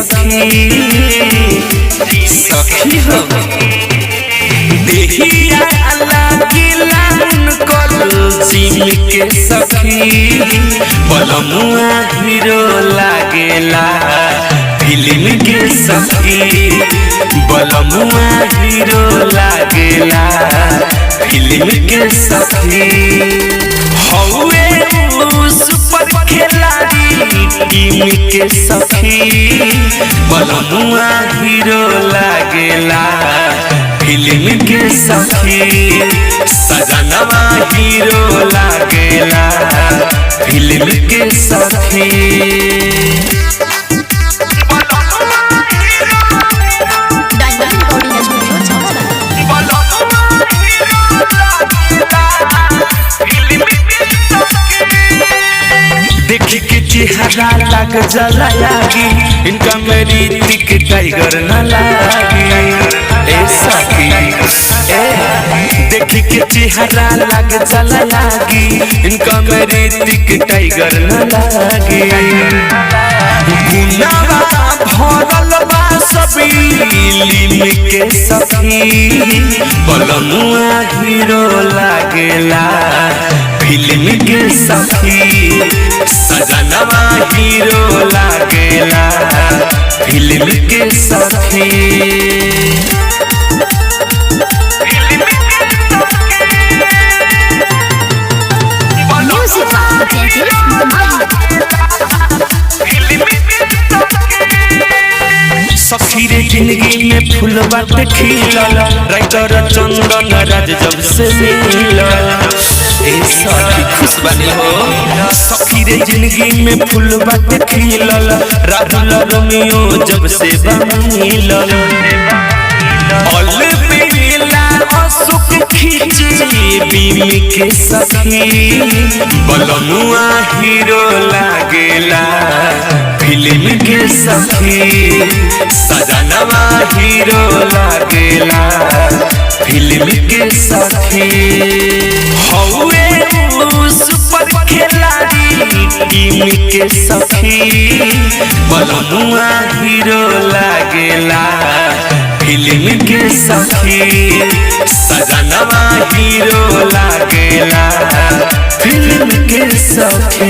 सखी सखी हो देहिया लागिला उनकर जिम के सखी बलमुआ हीरो लागेला फिल्म के सखी बलमुआ हीरो लागेला फिल्म के सखी हौवे सुपर खिलाड़ी टीम के सखी बलमुआ हीरो लागेला फिल्म के सखी सजनवा हीरो लागेला फिल्म के सखी देखी के चेहरा लग जला लागी इनका मेरी टिक टाइगर न लागी ए सखी देखी के चेहरा लग जला लागी इनका मेरी टिक टाइगर न लागी गुनावा भरल बा सभी लिम के सखी बलमुआ हीरो लागेला फिल्म के सखी सजनवा हीरो लागेला फिल्म के सखी सखी रे जिंदगी में फूल बाटे खिलल राइटर चंदन राज जब से मिलल ए सखी खुश बनी हो सखी रे जिंदगी में फूल बाटे खिलल राहुल रोमियो जब से मिलल ऑल बेला असुक खींची बीम के सखी बलमुआ हीरो लागेला फिल्म के सखी सजनवा हीरो लागेला फिल्म के सखी हौवे सुपर खिलाड़ी टीम के सखी बलमुआ हीरो लागेला फिल्म के सखी सजनवा हीरो लागेला फिल्म के सखी।